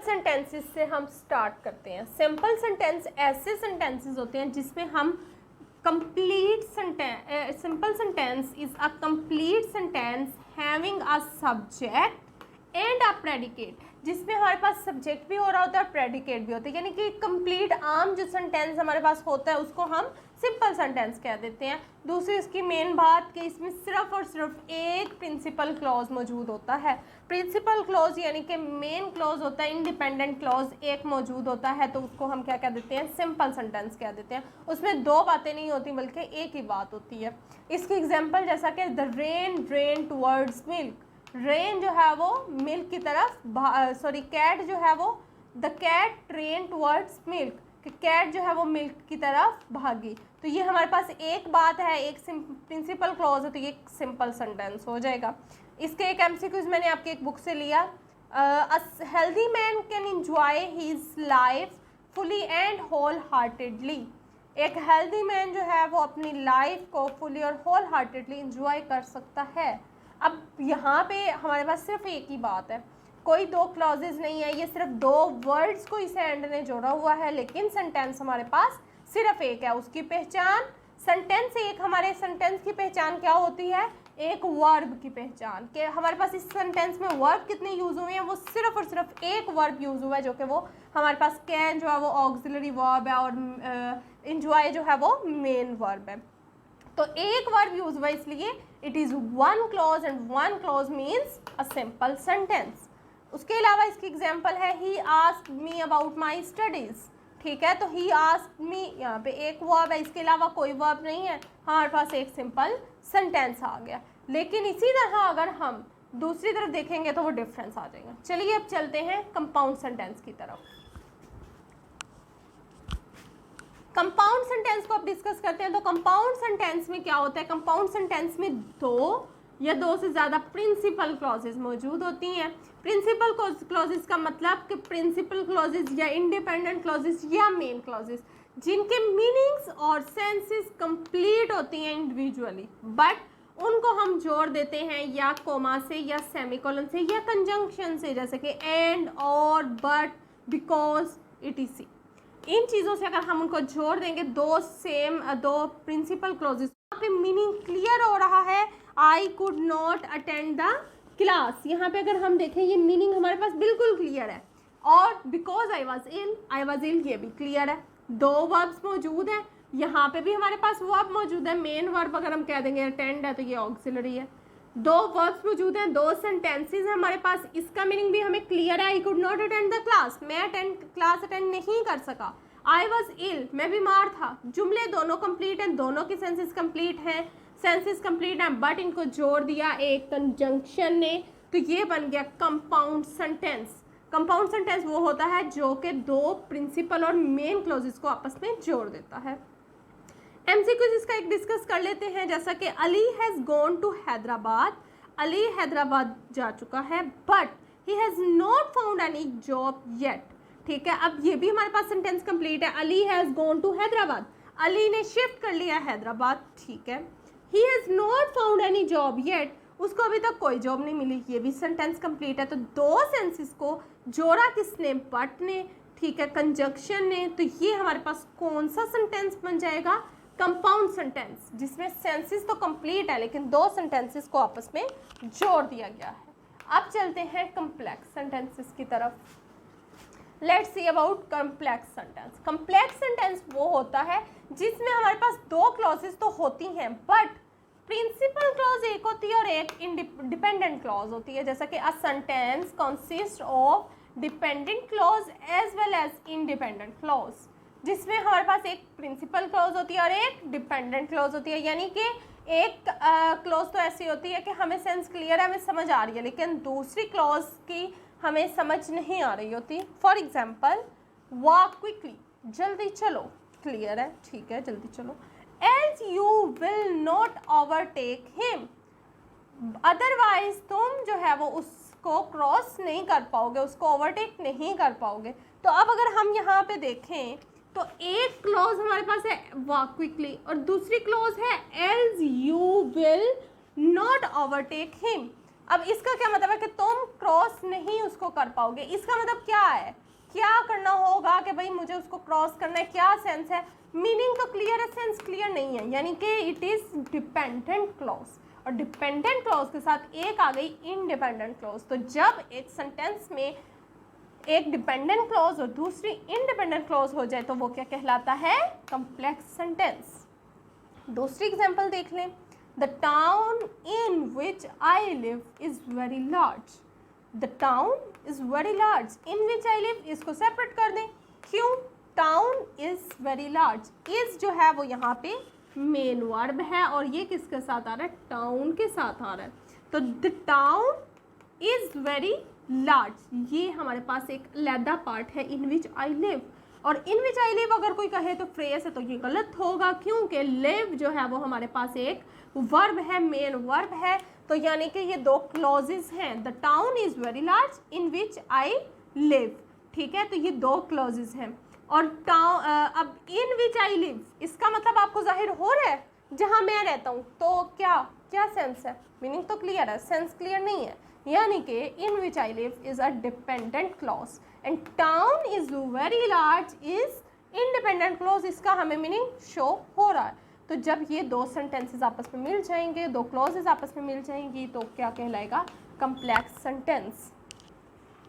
Sentences से हम start करते हैं। सिंपल सेंटेंस ऐसे सेंटेंसेस होते हैं जिसमें हम complete sentence, simple sentence is a complete sentence having a subject and a predicate, जिसमें हमारे पास सब्जेक्ट भी हो रहा होता है और प्रेडिकेट भी होता है, यानी कि कंप्लीट आम जो सेंटेंस हमारे पास होता है उसको हम सिंपल सेंटेंस कह देते हैं। दूसरी इसकी मेन बात कि इसमें सिर्फ और सिर्फ एक प्रिंसिपल क्लॉज मौजूद होता है। प्रिंसिपल क्लॉज यानी कि मेन क्लॉज होता है, इंडिपेंडेंट क्लॉज एक मौजूद होता है, तो उसको हम क्या कह देते हैं, सिंपल सेंटेंस कह देते हैं। उसमें दो बातें नहीं होती बल्कि एक ही बात होती है। इसकी एग्जाम्पल जैसा कि the rain drain towards milk, rain जो है वो मिल्क की तरफ, कैट जो है वो, the cat train towards milk, कि कैट जो है वो मिल्क की तरफ भागी। तो ये हमारे पास एक बात है, एक प्रिंसिपल क्लॉज है, तो ये सिंपल सेंटेंस हो जाएगा। इसके एक एमसीक्यूज मैंने आपकी एक बुक से लिया। A healthy man can enjoy his life fully and whole heartedly, एक हेल्दी मैन जो है वो अपनी लाइफ को फुली और होल हार्टेडली एंजॉय कर सकता है। अब यहाँ पे हमारे पास सिर्फ एक ही बात है, कोई दो क्लॉजेज नहीं है, ये सिर्फ दो वर्ड्स को इस एंड ने जोड़ा हुआ है, लेकिन सेंटेंस हमारे पास सिर्फ एक है। उसकी पहचान सेंटेंस एक, हमारे सेंटेंस की पहचान क्या होती है, एक वर्ब की पहचान, कि हमारे पास इस सेंटेंस में वर्ब कितने यूज हुए हैं, वो सिर्फ और सिर्फ एक वर्ब यूज हुआ है, जो कि वो हमारे पास कैन जो है वो ऑक्सिलरी वर्ब है और एंजॉय जो है वो मेन वर्ब है। तो एक वर्ब यूज हुआ इसलिए it is one clause and one clause means a simple sentence. उसके अलावा इसकी एग्जांपल है he asked me about my studies, ठीक है, तो ही आस्क्ड मी, यहाँ पे एक वर्ब है, इसके अलावा कोई वर्ब नहीं है, हमारे पास एक सिंपल सेंटेंस आ गया। लेकिन इसी तरह अगर हम दूसरी तरफ देखेंगे तो वो डिफरेंस आ जाएगा। चलिए अब चलते हैं कंपाउंड सेंटेंस की तरफ। कंपाउंड सेंटेंस को अब डिस्कस करते हैं। तो कंपाउंड सेंटेंस में क्या होता है, कंपाउंड सेंटेंस में दो या दो से ज़्यादा प्रिंसिपल क्लॉजेज मौजूद होती हैं। प्रिंसिपल क्लॉजेज का मतलब कि प्रिंसिपल क्लॉजेज या इंडिपेंडेंट क्लॉजेज या मेन क्लॉजेज जिनके मीनिंग्स और सेंसेस कंप्लीट होती हैं इंडिविजुअली, बट उनको हम जोड़ देते हैं या कोमा से या सेमीकोलन से या कंजंक्शन से, जैसे कि एंड, और, बट, बिकॉज, etc। इन चीज़ों से अगर हम उनको जोड़ देंगे, दो प्रिंसिपल क्लॉजेज, यहाँ पे मीनिंग क्लियर हो रहा है, I could not attend the class, यहाँ पे अगर हम देखें ये मीनिंग हमारे पास बिल्कुल क्लियर है। और बिकॉज आई वॉज इल ये भी क्लियर है। दो वर्ब्स मौजूद हैं, यहाँ पे भी हमारे पास वर्ब मौजूद है, मेन वर्ब अगर हम कह देंगे अटेंड है तो ये ऑक्सिलरी है। दो वर्ब्स मौजूद हैं, दो सेंटेंसेस हैं हमारे पास, इसका मीनिंग भी हमें क्लियर है, I could not attend the class, मैं क्लास अटेंड नहीं कर सका। आई वॉज इल, मैं बीमार था। जुमले दोनों कंप्लीट हैं, दोनों की सेंसेस कंप्लीट हैं, बट इनको जोड़ दिया एक कंजंक्शन ने, तो ये बन गया कंपाउंड सेंटेंस। कंपाउंड सेंटेंस वो होता है जो कि दो प्रिंसिपल और मेन क्लॉजेस को आपस में जोड़ देता है। एमसीक्यूज इसका एक डिस्कस कर लेते हैं, जैसा कि Ali has gone to Hyderabad, Ali Hyderabad जा चुका है, but he has not found any job yet, ठीक है। अब ये भी हमारे पास सेंटेंस कंप्लीट है, Ali has gone to Hyderabad, Ali ने शिफ्ट कर लिया हैदराबाद, ठीक है। He has not found any job yet, उसको अभी तक कोई जॉब नहीं मिली, ये भी सेंटेंस कंप्लीट है। तो दो सेंसेस को जोड़ा किसने, बट ने, ठीक है, कंजंक्शन ने, तो ये हमारे पास कौन सा सेंटेंस बन जाएगा, कंपाउंड सेंटेंस, जिसमें सेंसेस तो कंप्लीट है लेकिन दो सेंटेंसेस को आपस में जोड़ दिया गया है। अब चलते हैं कम्प्लेक्स सेंटेंसेस की तरफ। Let's see about complex sentence. Complex sentence वो होता है जिसमें हमारे पास दो क्लॉजेस तो होती हैं, बट प्रिंसिपल क्लॉज एक होती है और एक डिपेंडेंट क्लॉज होती है। जैसा कि a sentence consist of dependent clause as well as independent clause, जिसमें हमारे पास एक प्रिंसिपल क्लॉज होती है और एक डिपेंडेंट क्लॉज होती है। यानी कि एक क्लॉज तो ऐसी होती है कि हमें सेंस क्लियर है, हमें समझ आ रही है, लेकिन दूसरी क्लॉज की हमें समझ नहीं आ रही होती। फॉर एग्जाम्पल, वॉक क्विकली, जल्दी चलो, क्लियर है, ठीक है, जल्दी चलो। Else you will not overtake him, otherwise तुम जो है वो उसको क्रॉस नहीं कर पाओगे, उसको ओवरटेक नहीं कर पाओगे। तो अब अगर हम यहाँ पे देखें तो एक क्लॉज हमारे पास है वॉक क्विकली और दूसरी क्लॉज है else you will not overtake him. अब इसका क्या मतलब है कि तुम क्रॉस नहीं उसको कर पाओगे। इसका मतलब क्या है, क्या करना होगा कि भाई मुझे उसको क्रॉस करना है, क्या सेंस है, मीनिंग तो क्लियर है, सेंस क्लियर नहीं है, यानी कि इट इज डिपेंडेंट क्लॉज। और डिपेंडेंट क्लॉज के साथ एक आ गई इंडिपेंडेंट क्लॉज। तो जब एक सेंटेंस में एक डिपेंडेंट क्लॉज और दूसरी इंडिपेंडेंट क्लॉज हो जाए तो वो क्या कहलाता है, कॉम्प्लेक्स सेंटेंस। दूसरी एग्जांपल देख लें, the town in which I live is very large. The town is very large, in which I live इसको सेपरेट कर दें, क्यों, town is very large, is जो है वो यहाँ पे मेन वर्ब है और ये किसके साथ आ रहा है, टाउन के साथ आ रहा है। तो the town is very large, ये हमारे पास एक अलहदा पार्ट है इन विच आई लिव। और इन विच आई लिव अगर कोई कहे तो फ्रेज है तो ये गलत होगा, क्योंकि लिव जो है वो हमारे पास एक वर्ब है, मेन वर्ब है। तो यानी कि ये दो क्लॉजेज हैं, the town is very large, in which I live, ठीक है। तो ये दो क्लॉजेज हैं। और अब इन विच आई लिव इसका मतलब आपको जाहिर हो रहा है जहाँ मैं रहता हूँ, तो क्या सेंस है, मीनिंग तो क्लियर है, सेंस क्लियर नहीं है। यानी कि in which I live is a dependent clause and town is very large is independent clause, इसका हमें मीनिंग शो हो रहा है। तो जब ये दो सेंटेंसेस आपस में मिल जाएंगे, दो क्लॉजेस आपस में मिल जाएंगी, तो क्या कहलाएगा, कॉम्प्लेक्स सेंटेंस।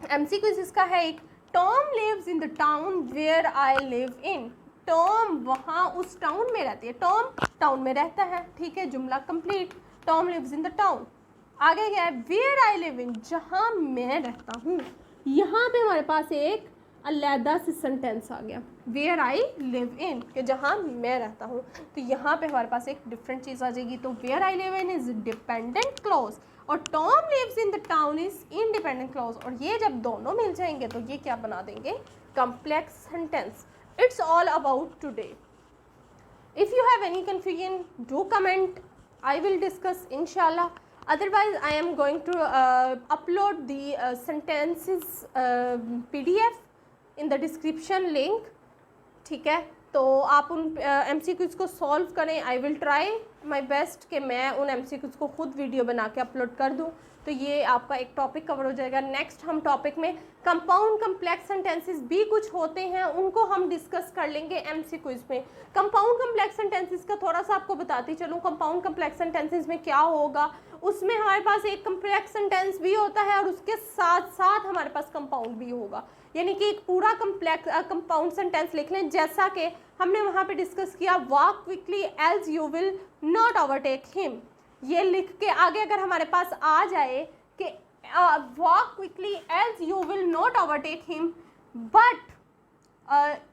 एमसीक्यू इसका है एक, Tom lives in the town where I live in. Tom वहाँ उस टाउन में रहती है, टॉम टाउन में रहता है, ठीक है, जुमला complete, Tom lives in the town. आगे क्या है, वेयर आई लिव इन, जहाँ मैं रहता हूँ। यहाँ पे हमारे पास एक अलहदा सी सेंटेंस आ गया, वेयर आई लिव इन, कि जहाँ मैं रहता हूँ। तो यहाँ पे हमारे पास एक डिफरेंट चीज़ आ जाएगी। तो where I live in is dependent clause और Tom lives in the town is independent clause. और ये जब दोनों मिल जाएंगे तो ये क्या बना देंगे, complex sentence. It's all about today. If you have any confusion do comment, I will discuss inshallah. Otherwise I am going to upload the sentences PDF in the description link, ठीक है। तो आप उन MCQs को solve करें। I will try my best कि मैं उन MCQs को खुद वीडियो बना के अपलोड कर दूँ। तो ये आपका एक टॉपिक कवर हो जाएगा। नेक्स्ट हम टॉपिक में कंपाउंड कम्प्लेक्स सेंटेंसेस भी कुछ होते हैं, उनको हम डिस्कस कर लेंगे MCQs में। कंपाउंड कम्प्लेक्स सेंटेंसेस का थोड़ा सा आपको बताती चलूँ, कंपाउंड कम्प्लेक्स सेंटेंसेस में क्या होगा। उसमें हमारे पास एक कम्प्लेक्स सेंटेंस भी होता है और उसके साथ साथ हमारे पास कंपाउंड भी होगा, यानी कि एक पूरा कंपाउंड सेंटेंस लिख लें, जैसा कि हमने वहाँ पे डिस्कस किया, walk quickly else you will not overtake him. ये लिख के आगे अगर हमारे पास आ जाए कि walk quickly else you will not overtake him but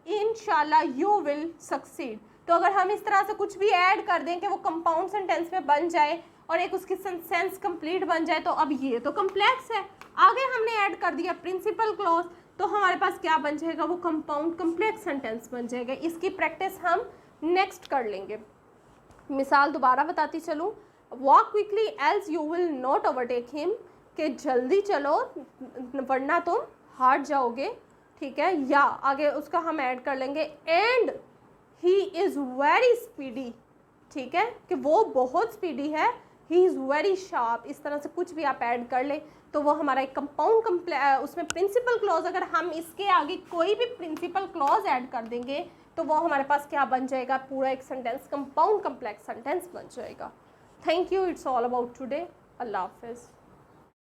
इंशाल्लाह यू विल सक्सीड। तो अगर हम इस तरह से कुछ भी ऐड कर दें कि वो कंपाउंड सेंटेंस में बन जाए और एक उसकी सेंस कंप्लीट बन जाए, तो अब ये तो कम्प्लेक्स है। आगे हमने ऐड कर दिया प्रिंसिपल क्लॉज, तो हमारे पास क्या बन जाएगा, वो कंपाउंड कम्प्लेक्स सेंटेंस बन जाएगा। इसकी प्रैक्टिस हम नेक्स्ट कर लेंगे। मिसाल दोबारा बताती चलूँ, walk quickly else you will not overtake him, कि जल्दी चलो वरना तुम हार जाओगे, ठीक है। या आगे उसका हम ऐड कर लेंगे and he is very speedy, ठीक है, कि वो बहुत स्पीडी है, ही इज़ वेरी शार्प। इस तरह से कुछ भी आप ऐड कर लें तो वो हमारा एक कंपाउंड उसमें प्रिंसिपल क्लॉज, अगर हम इसके आगे कोई भी प्रिंसिपल क्लॉज ऐड कर देंगे तो वो हमारे पास क्या बन जाएगा, पूरा एक सेंटेंस कंपाउंड कम्प्लेक्स सेंटेंस बन जाएगा। Thank you, it's all about today. अल्लाह हाफिज़।